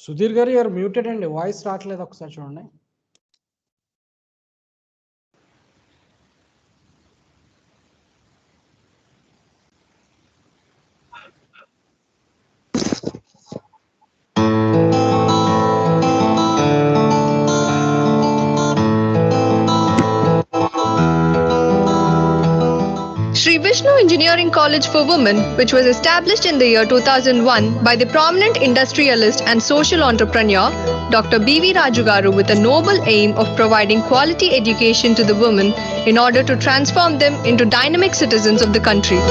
సుధీర్ గారు you're muted అండి, voice రావట్లేదు, ఒకసారి చూడండి. Sri Vishnu Engineering College for Women, which was established in the year 2001 by the prominent industrialist and social entrepreneur Dr. B.V. Rajugaru, with a noble aim of providing quality education to the women in order to transform them into dynamic citizens of the country.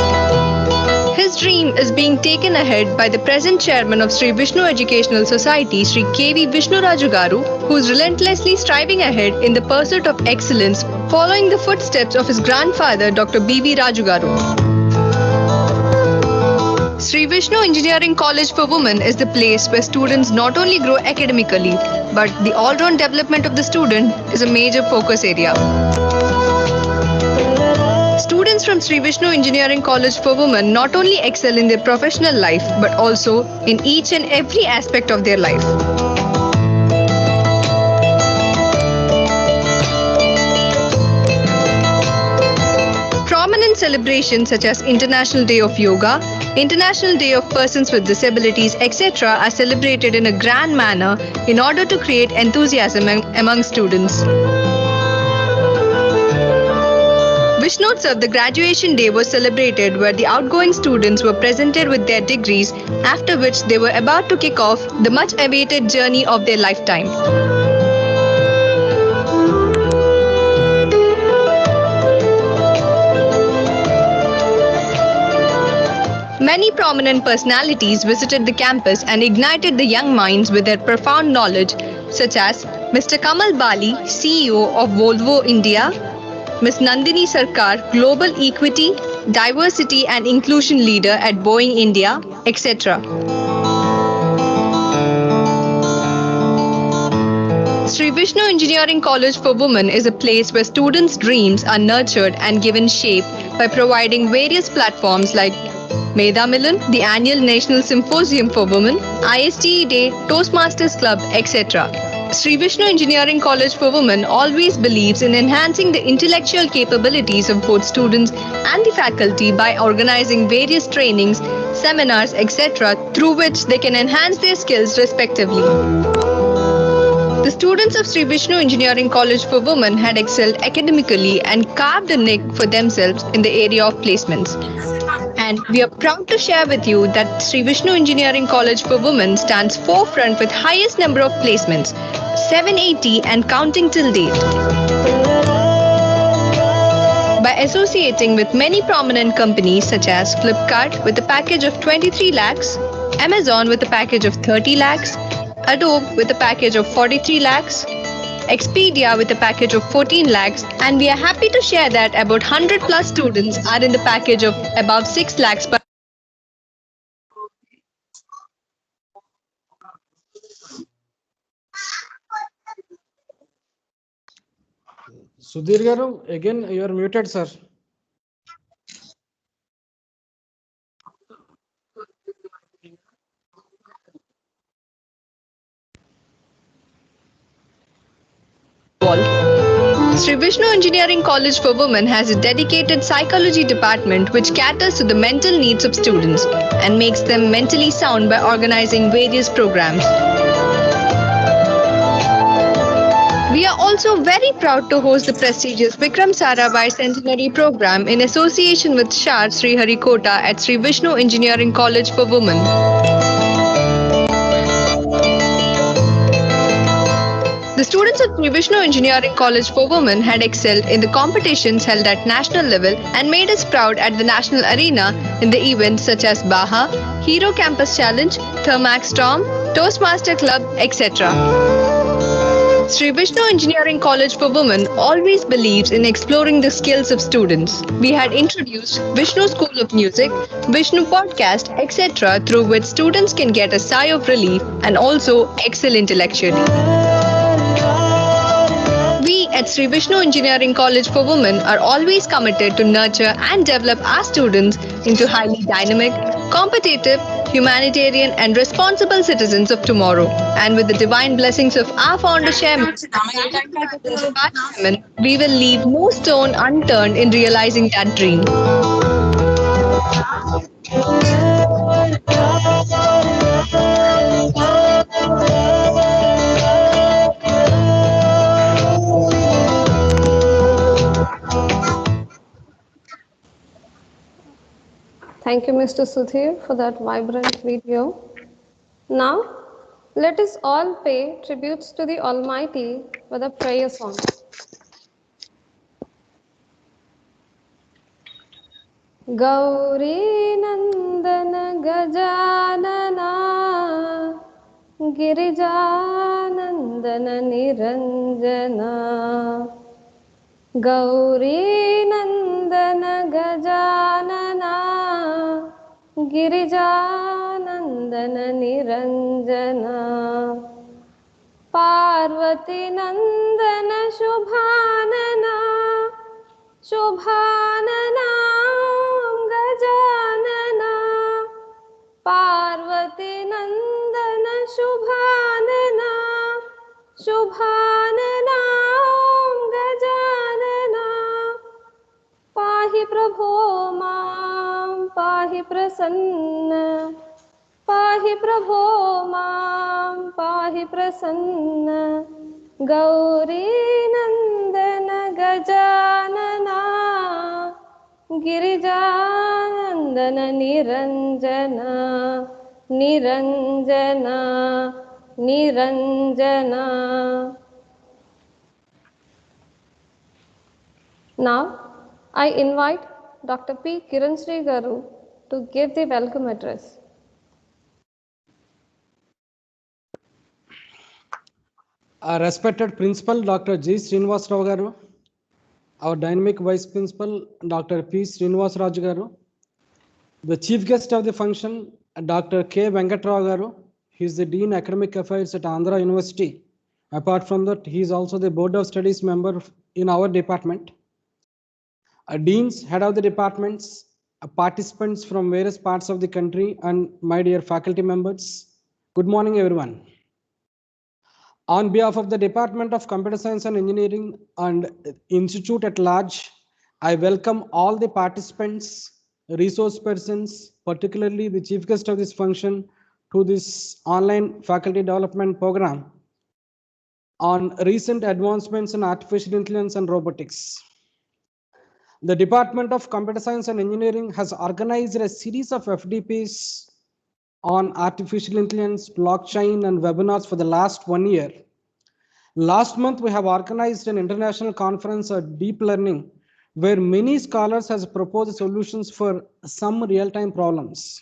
His dream is being taken ahead by the present chairman of Sri Vishnu Educational Society, Sri K.V. Vishnu Rajugaru, who is relentlessly striving ahead in the pursuit of excellence, following the footsteps of his grandfather, Dr. B.V. Rajugaru. Sri Vishnu Engineering College for Women is the place where students not only grow academically, but the all-round development of the student is a major focus area. Students from Sri Vishnu Engineering College for Women not only excel in their professional life, but also in each and every aspect of their life. Prominent celebrations such as International Day of Yoga, International Day of Persons with Disabilities, etc. are celebrated in a grand manner in order to create enthusiasm among students. Vishnotsav, the graduation day, was celebrated where the outgoing students were presented with their degrees, after which they were about to kick off the much awaited journey of their lifetime. Many prominent personalities visited the campus and ignited the young minds with their profound knowledge, such as Mr. Kamal Bali, CEO of Volvo India, Ms. Nandini Sarkar, Global Equity, Diversity and Inclusion Leader at Boeing India, etc. Sri Vishnu Engineering College for Women is a place where students' dreams are nurtured and given shape by providing various platforms like Medha Milan, the annual National Symposium for Women, ISTE Day, Toastmasters Club, etc. Sri Vishnu Engineering College for Women always believes in enhancing the intellectual capabilities of both students and the faculty by organizing various trainings, seminars, etc., through which they can enhance their skills respectively. The students of Sri Vishnu Engineering College for Women had excelled academically and carved a niche for themselves in the area of placements. And we are proud to share with you that Sri Vishnu Engineering College for Women stands forefront with highest number of placements, 780 and counting till date. By associating with many prominent companies such as Flipkart with a package of 23 lakhs, Amazon with a package of 30 lakhs, Adobe with a package of 43 lakhs, Expedia with a package of 14 lakhs, and we are happy to share that about 100 plus students are in the package of above 6 lakhs per. Sudhir garu, again you are muted, sir. Sri Vishnu Engineering College for Women has a dedicated psychology department which caters to the mental needs of students and makes them mentally sound by organizing various programs. We are also very proud to host the prestigious Vikram Sarabhai Centenary Program in association with Shar Sri Harikota at Sri Vishnu Engineering College for Women. The students at Sri Vishnu Engineering College for Women had excelled in the competitions held at national level and made us proud at the national arena in the events such as Baha, Hero Campus Challenge, Thermax Storm, Toastmaster Club, etc. Sri Vishnu Engineering College for Women always believes in exploring the skills of students. We had introduced Vishnu School of Music, Vishnu Podcast, etc., through which students can get a sigh of relief and also excel intellectually. We at Sri Vishnu Engineering College for Women are always committed to nurture and develop our students into highly dynamic, competitive, humanitarian, and responsible citizens of tomorrow. And with the divine blessings of our founder chairman, we will leave no stone unturned in realizing that dream. Thank you, Mr. Sudhir, for that vibrant video. Now, let us all pay tributes to the Almighty with a prayer song. Gauri Nandana Gajanana Girijanandana Niranjana Gauri Nandana Gajanana Girijanandana Niranjana Parvati Nandana Shubhanana Shubhanana Gajanana Parvati Nandana Shubhanana Shubhanana Gajanana Pahi Prabho Mam Pahi Prasanna Pahi Prabho Mam Pahi Prasanna Gauri Nandana Gajanana Girijanandana Niranjana Niranjana Niranjana. Now, I invite Dr. P. Kiran Sri Garu to give the welcome address. Our respected Principal Dr. G. Srinivas Rao Garu, our dynamic Vice Principal Dr. P. Srinivas Raju Garu, the Chief Guest of the function Dr. K. Venkatrao Garu. He is the Dean Academic Affairs at Andhra University. Apart from that, he is also the Board of Studies member in our department. Deans, head of the departments, participants from various parts of the country, and my dear faculty members. Good morning, everyone. On behalf of the Department of Computer Science and Engineering and Institute at large, I welcome all the participants, resource persons, particularly the chief guest of this function, to this online faculty development program on recent advancements in artificial intelligence and robotics. The Department of Computer Science and Engineering has organized a series of FDPs on artificial intelligence, blockchain, and webinars for the last 1 year. Last month, we have organized an international conference on deep learning, where many scholars have proposed solutions for some real-time problems.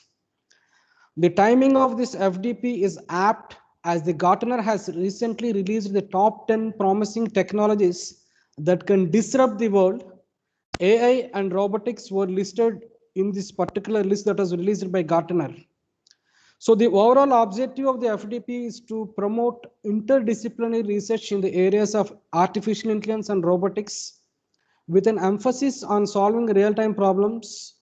The timing of this FDP is apt as the Gartner has recently released the top 10 promising technologies that can disrupt the world. AI and robotics were listed in this particular list that was released by Gartner. So the overall objective of the FDP is to promote interdisciplinary research in the areas of artificial intelligence and robotics with an emphasis on solving real-time problems,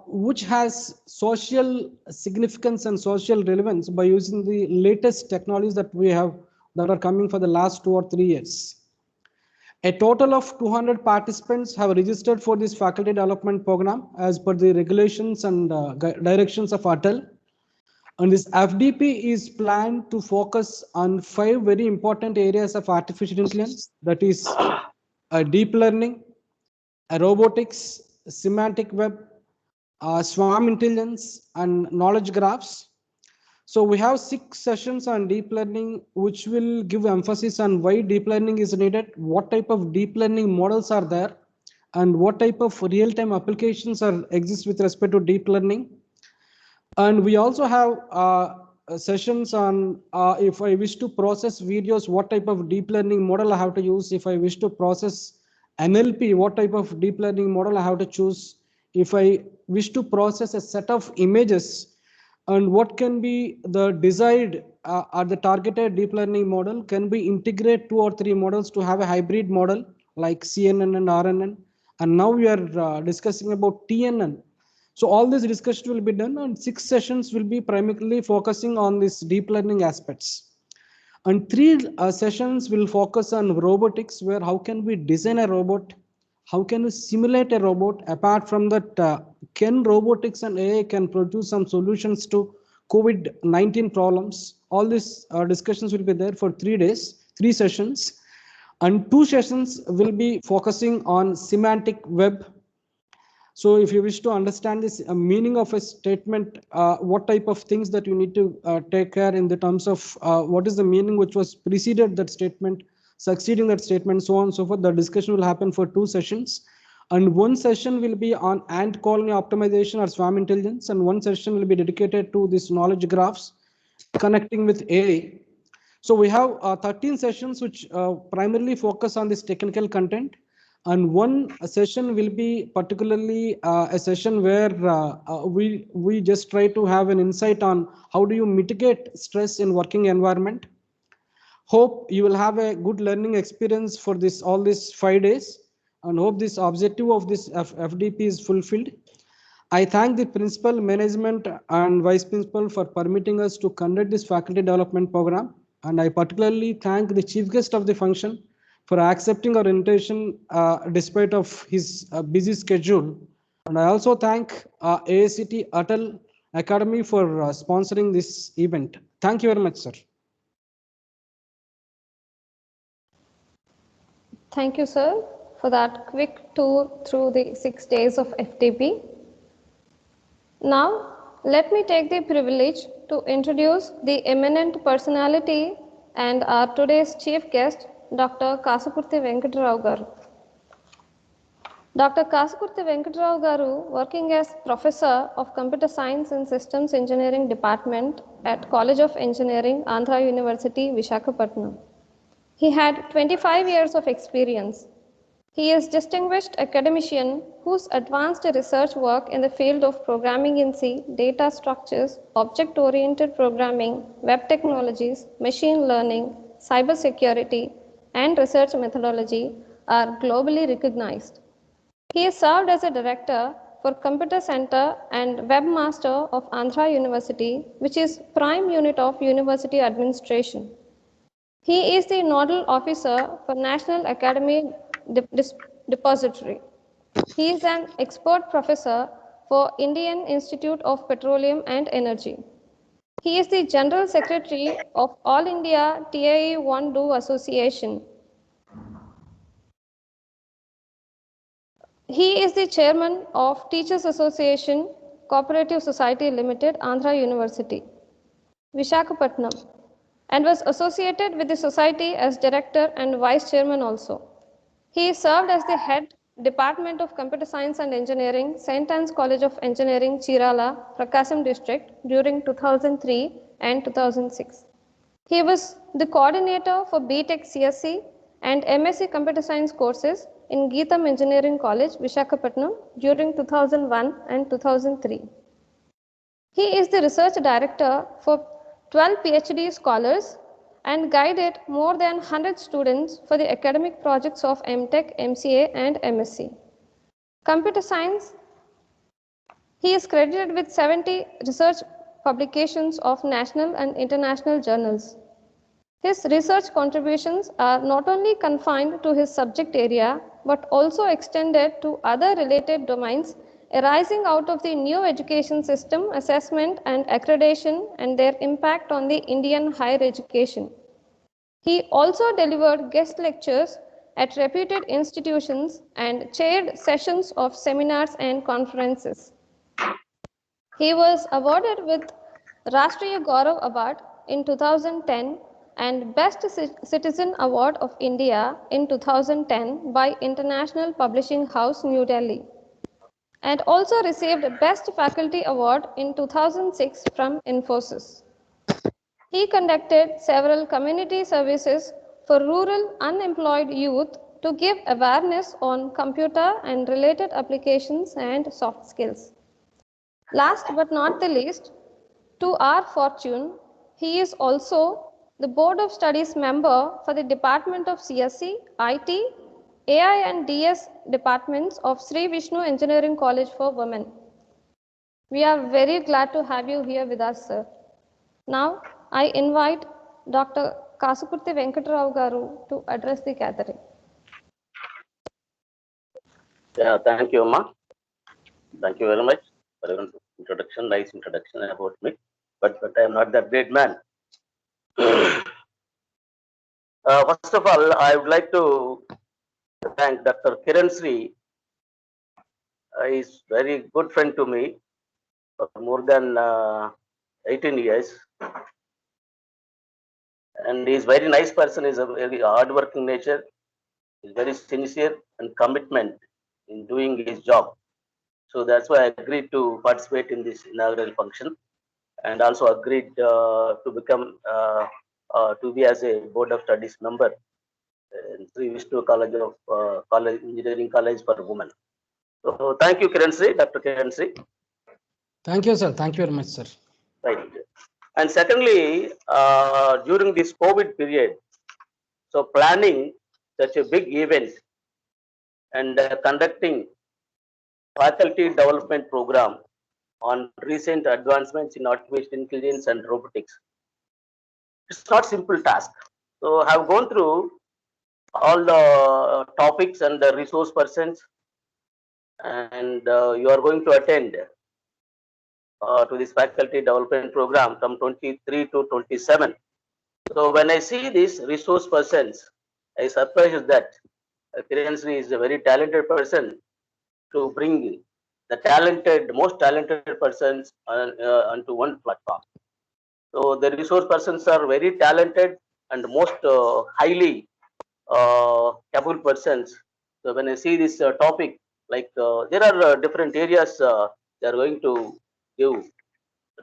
which has social significance and social relevance by using the latest technologies that we have that are coming for the last 2 or 3 years. A total of 200 participants have registered for this faculty development program as per the regulations and directions of ATAL. And this FDP is planned to focus on 5 very important areas of artificial intelligence, that is deep learning, robotics, semantic web, swarm intelligence, and knowledge graphs. So we have 6 sessions on deep learning, which will give emphasis on why deep learning is needed, what type of deep learning models are there, and what type of real-time applications exist with respect to deep learning. And we also have sessions on if I wish to process videos, what type of deep learning model I have to use. If I wish to process NLP, what type of deep learning model I have to choose. If I wish to process a set of images, and what can be the desired or the targeted deep learning model. Can we integrate 2 or 3 models to have a hybrid model like CNN and RNN? And now we are discussing about TNN. So all this discussion will be done, and 6 sessions will be primarily focusing on these deep learning aspects. And 3 sessions will focus on robotics, where how can we design a robot, how can we simulate a robot. Apart from that, can robotics and AI can produce some solutions to COVID-19 problems. All these discussions will be there for 3 days, 3 sessions. And 2 sessions will be focusing on semantic web. So if you wish to understand this meaning of a statement, what type of things that you need to take care in the terms of what is the meaning which was preceded that statement, succeeding that statement, so on and so forth. The discussion will happen for 2 sessions. And 1 session will be on ant colony optimization or swarm intelligence, and 1 session will be dedicated to this knowledge graphs connecting with AI. So we have 13 sessions which primarily focus on this technical content. And 1 session will be particularly a session where we just try to have an insight on how do you mitigate stress in working environment. Hope you will have a good learning experience for this all these 5 days, and hope this objective of this FDP is fulfilled. I thank the principal, management, and vice principal for permitting us to conduct this faculty development program. And I particularly thank the chief guest of the function for accepting our invitation despite of his busy schedule. And I also thank AICT Atal Academy for sponsoring this event. Thank you very much, sir. Thank you, sir, for that quick tour through the 6 days of FDP. Now, let me take the privilege to introduce the eminent personality and our today's chief guest, Dr. Kasupurti Venkatarao Garu. Dr. Kasupurti Venkatarao Garu, working as Professor of Computer Science and Systems Engineering Department at College of Engineering, Andhra University, Visakhapatnam. He had 25 years of experience. He is distinguished academician whose advanced research work in the field of programming in C, data structures, object-oriented programming, web technologies, machine learning, cybersecurity, and research methodology are globally recognized. He has served as a director for Computer Center and webmaster of Andhra University, which is prime unit of university administration. He is the nodal officer for National Academy Depository. He is an expert professor for Indian Institute of Petroleum and Energy. He is the General Secretary of All India TIE 1-Do Association. He is the Chairman of Teachers Association Cooperative Society Limited, Andhra University, Visakhapatnam, and was associated with the society as Director and Vice Chairman also. He served as the head Department of Computer Science and Engineering, St. Anne's College of Engineering, Chirala, Prakasam District during 2003 and 2006. He was the coordinator for BTech CSC and MSc Computer Science courses in Geetham Engineering College, Visakhapatnam during 2001 and 2003. He is the research director for 12 PhD scholars and guided more than 100 students for the academic projects of MTech, MCA, and MSc. Computer science, he is credited with 70 research publications of national and international journals. His research contributions are not only confined to his subject area, but also extended to other related domains arising out of the new education system, assessment and accreditation, and their impact on the Indian higher education. He also delivered guest lectures at reputed institutions and chaired sessions of seminars and conferences. He was awarded with Rashtriya Gaurav Award in 2010 and Best Citizen Award of India in 2010 by International Publishing House, New Delhi, and also received Best Faculty Award in 2006 from Infosys. He conducted several community services for rural unemployed youth to give awareness on computer and related applications and soft skills. Last but not the least, to our fortune, he is also the Board of Studies member for the Department of CSC, IT, AI and DS departments of Sri Vishnu Engineering College for Women. We are very glad to have you here with us, sir. Now, I invite Dr. Kasukurti Venkatarao Garu to address the gathering. Yeah, thank you, Amma. Thank you very much for your introduction, nice introduction about me. But I am not that great man. First of all, I would like to thank Dr. Kiran Sri. He is very good friend to me for more than 18 years. And he is very nice person. He is a very hardworking nature. He is very sincere and commitment in doing his job. So that's why I agreed to participate in this inaugural function, and also agreed to become to be as a board of studies member in Sri Vishnu College of Engineering College for Women. So thank you, Kiran Sri, Dr. Kiran Sri. Thank you, sir. Thank you very much, sir. Right. And secondly, during this COVID period, so planning such a big event and conducting faculty development program on recent advancements in artificial intelligence and robotics. It's not simple task. So I've gone through all the topics and the resource persons, and you are going to attend to this faculty development program from 23 to 27. So when I see these resource persons, I surprised that Kiran Sri is a very talented person to bring the most talented persons onto one platform. So the resource persons are very talented and most highly capable persons. So when I see this topic, like there are different areas they are going to give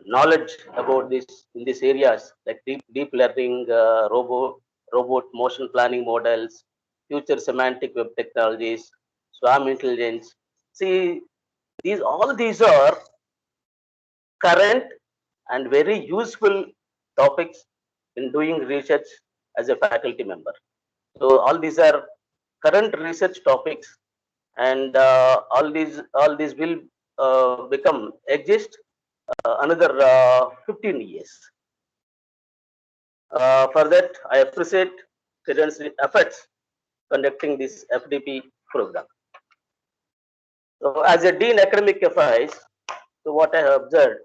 knowledge about this in these areas, like deep learning, robot motion planning models, future semantic web technologies, swarm intelligence. See, all these are current and very useful topics in doing research as a faculty member. So all these are current research topics, and all these will exist another 15 years. For that, I appreciate Kiran's efforts conducting this FDP program. So as a Dean Academic Affairs, so what I have observed,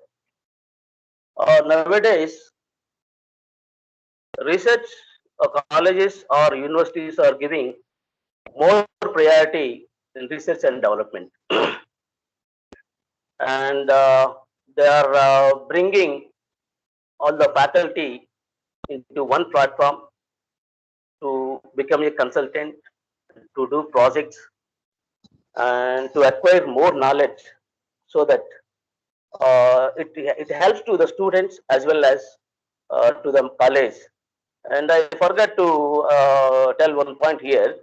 nowadays research colleges or universities are giving more priority in research and development, and they are bringing all the faculty into one platform to become a consultant, to do projects, and to acquire more knowledge, so that it helps to the students as well as to the college. And I forgot to tell one point here.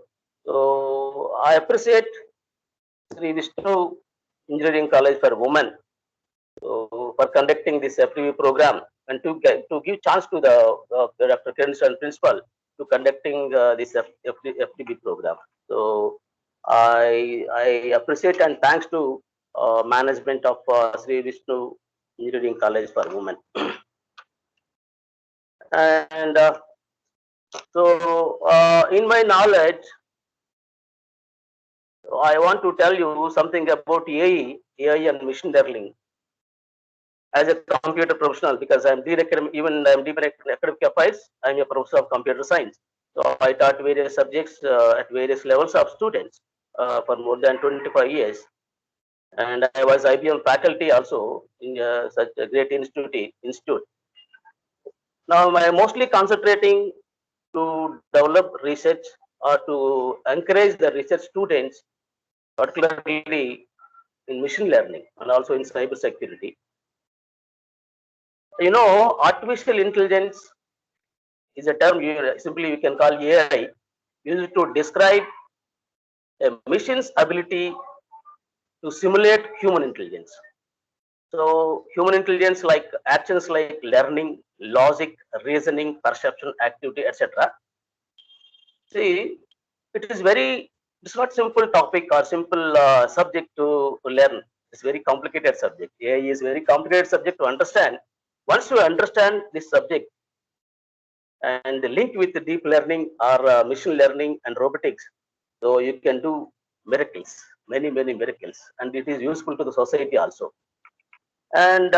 So I appreciate Sri Vishnu Engineering College for Women for conducting this FDP program, and to give chance to the Dr. Kiran principal to conducting this FDP program. So I appreciate and thanks to management of Sri Vishnu Engineering College for Women. And so in my knowledge, I want to tell you something about AI and machine learning. As a computer professional, because I'm Dean Academic Affairs, I'm a professor of computer science. So I taught various subjects at various levels of students for more than 25 years. And I was IBM faculty also in such a great institute. Now I'm mostly concentrating to develop research or to encourage the research students, particularly in machine learning and also in cyber security. You know, artificial intelligence is a term simply we can call AI, used to describe a machine's ability to simulate human intelligence. So human intelligence, like actions like learning, logic, reasoning, perception, activity, etc. See, it's not simple topic or simple subject to learn. It's very complicated subject. AI is very complicated subject to understand. Once you understand this subject and link with the deep learning or machine learning and robotics, so you can do miracles, many miracles, and it is useful to the society also. And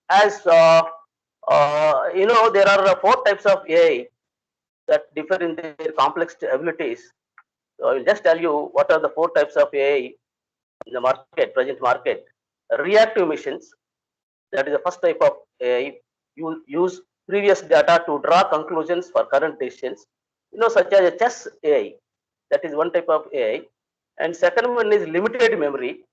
as there are 4 types of AI that differ in their complex abilities. So I will just tell you what are the 4 types of AI in the market, present market. Reactive machines, that is the first type of AI. You use previous data to draw conclusions for current decisions, such as a chess AI. That is one type of AI. And second one is limited memory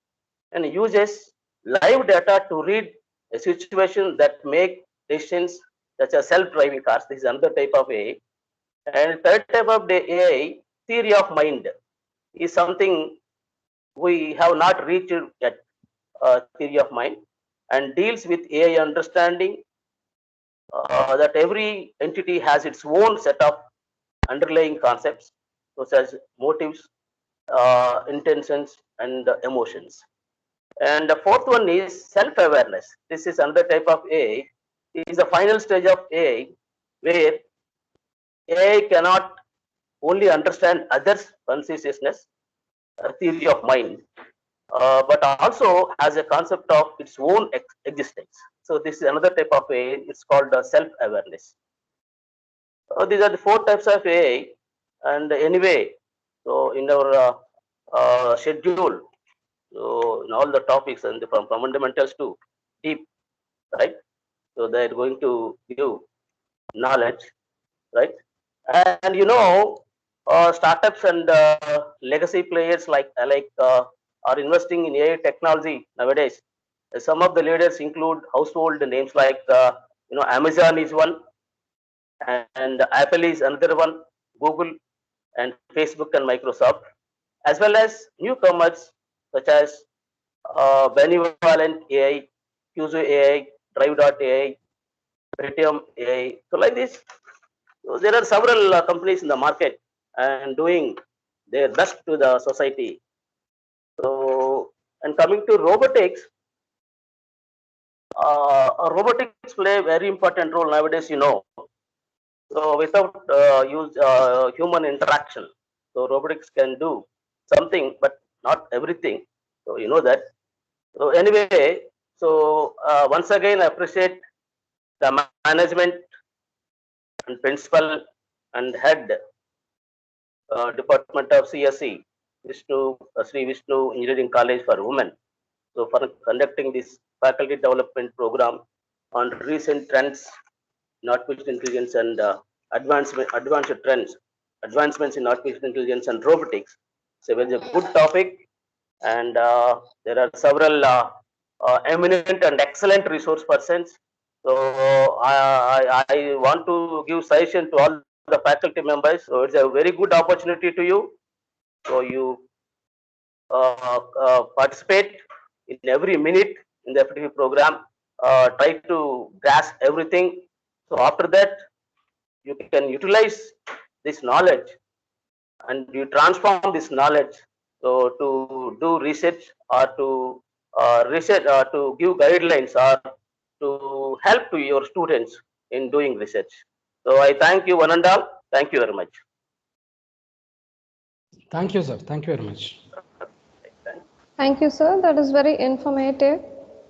and uses live data to read a situation that make decisions such as self-driving cars. This is another type of AI. And third type of the AI, theory of mind, is something we have not reached yet, theory of mind, and deals with AI understanding that every entity has its own set of underlying concepts, such as motives, intentions, and emotions. And the fourth one is self-awareness. This is another type of AI. It is the final stage of AI where AI cannot only understand others' consciousness, theory of mind, but also has a concept of its own existence. So this is another type of AI. It's called self-awareness. These are the 4 types of AI. And anyway, so in our schedule, so in all the topics and from fundamentals to deep, right? So they're going to give knowledge, right? And startups and legacy players are investing in AI technology nowadays. Some of the leaders include household names like Amazon is one, and Apple is another one, Google and Facebook and Microsoft, as well as newcomers such as Benevolent AI, Qzo AI, Drive.ai, Pretium AI. So like this, so there are several companies in the market and doing their best to the society. So, and coming to robotics, robotics play a very important role nowadays, So without human interaction, so robotics can do something, but not everything. So you know that. So anyway, so once again, I appreciate the management and principal and head department of CSE, Sri Vishnu Engineering College for Women. So for conducting this faculty development program on recent trends in artificial intelligence and advanced trends, advancements in artificial intelligence and robotics. So it was a good topic, and there are several eminent and excellent resource persons. So I want to give suggestion to all the faculty members. So it's a very good opportunity to you. So you participate in every minute in the FTP program. Try to grasp everything. So after that, you can utilize this knowledge and you transform this knowledge so to do research or to to give guidelines or to help to your students in doing research. So I thank you one and all. Thank you very much. Thank you, sir. Thank you very much. Thank you, sir. That is very informative.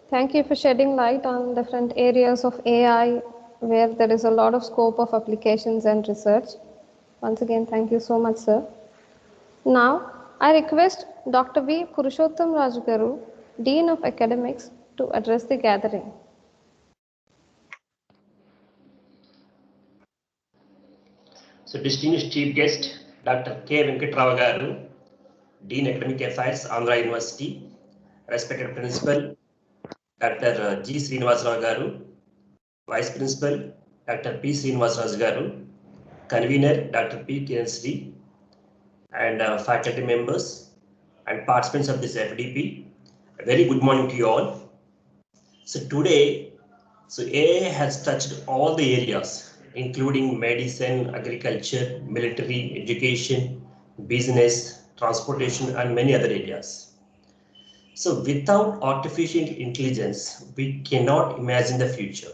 Thank you for shedding light on different areas of AI where there is a lot of scope of applications and research. Once again, thank you so much, sir. Now, I request Dr. V. Purushottam Raju Garu, Dean of Academics, to address the gathering. So, distinguished chief guest, Dr. K. Venkatrao Garu, Dean Academic Affairs, Andhra University, respected principal, Dr. G. Srinivasarao Garu, Vice Principal, Dr. P. Srinivasarao Garu, Convener, Dr. P. Kiran Sri, and faculty members and participants of this FDP. A very good morning to you all. So today, AI has touched all the areas, including medicine, agriculture, military, education, business, transportation, and many other areas. So without artificial intelligence, we cannot imagine the future.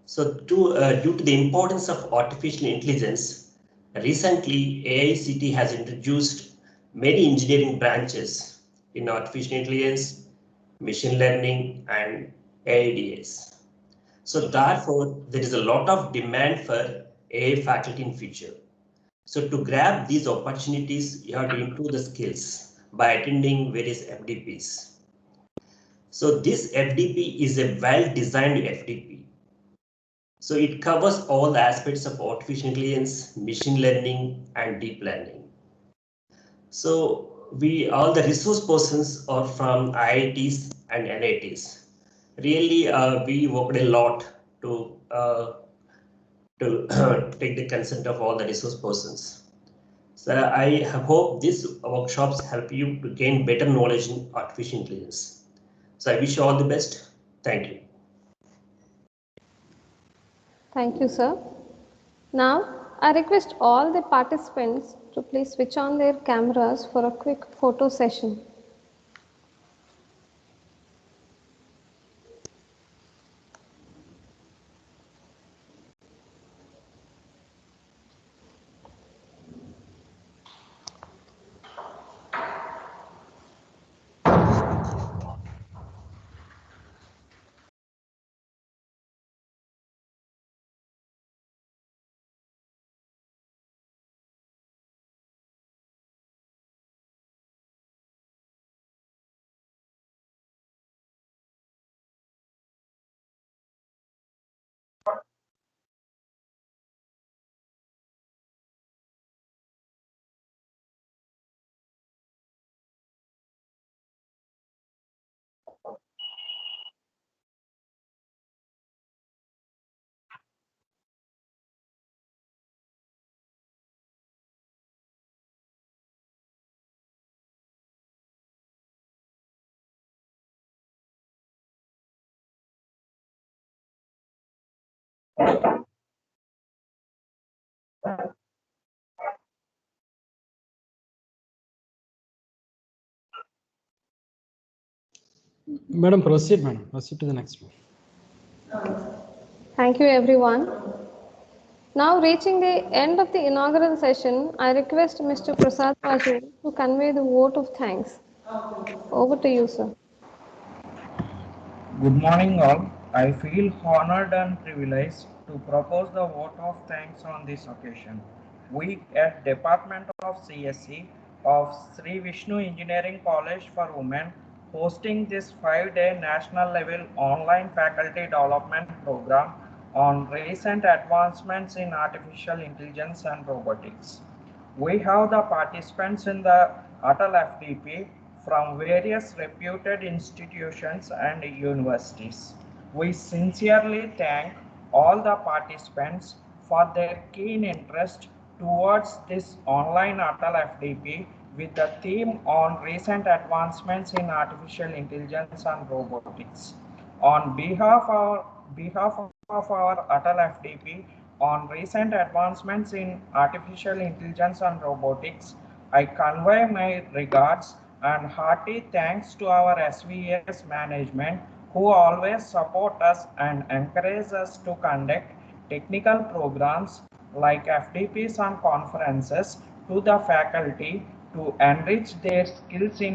So due to the importance of artificial intelligence, recently AICT has introduced many engineering branches in artificial intelligence, machine learning, and AIDS. So therefore, there is a lot of demand for AI faculty in future. So to grab these opportunities, you have to improve the skills by attending various FDPs. So this FDP is a well-designed FDP. So it covers all the aspects of artificial intelligence, machine learning, and deep learning. So all the resource persons are from IITs and NITs. Really, we worked a lot to take the consent of all the resource persons. So I hope these workshops help you to gain better knowledge in artificial intelligence. So I wish you all the best. Thank you. Thank you, sir. Now, I request all the participants to please switch on their cameras for a quick photo session. Madam, proceed, madam. Proceed to the next one. Thank you, everyone. Now, reaching the end of the inaugural session, I request Mr. Prasad Raju to convey the vote of thanks. Over to you, sir. Good morning all. I feel honored and privileged to propose the vote of thanks on this occasion. We at Department of CSE of Sri Vishnu Engineering College for Women hosting this 5-day national level online faculty development program on recent advancements in artificial intelligence and robotics. We have the participants in the Atal FDP from various reputed institutions and universities. We sincerely thank all the participants for their keen interest towards this online Atal FDP with the theme on recent advancements in artificial intelligence and robotics. On behalf of our Atal FDP on recent advancements in artificial intelligence and robotics, I convey my regards and hearty thanks to our SVS management who always support us and encourage us to conduct technical programs like FDPs and conferences to the faculty to enrich their skills in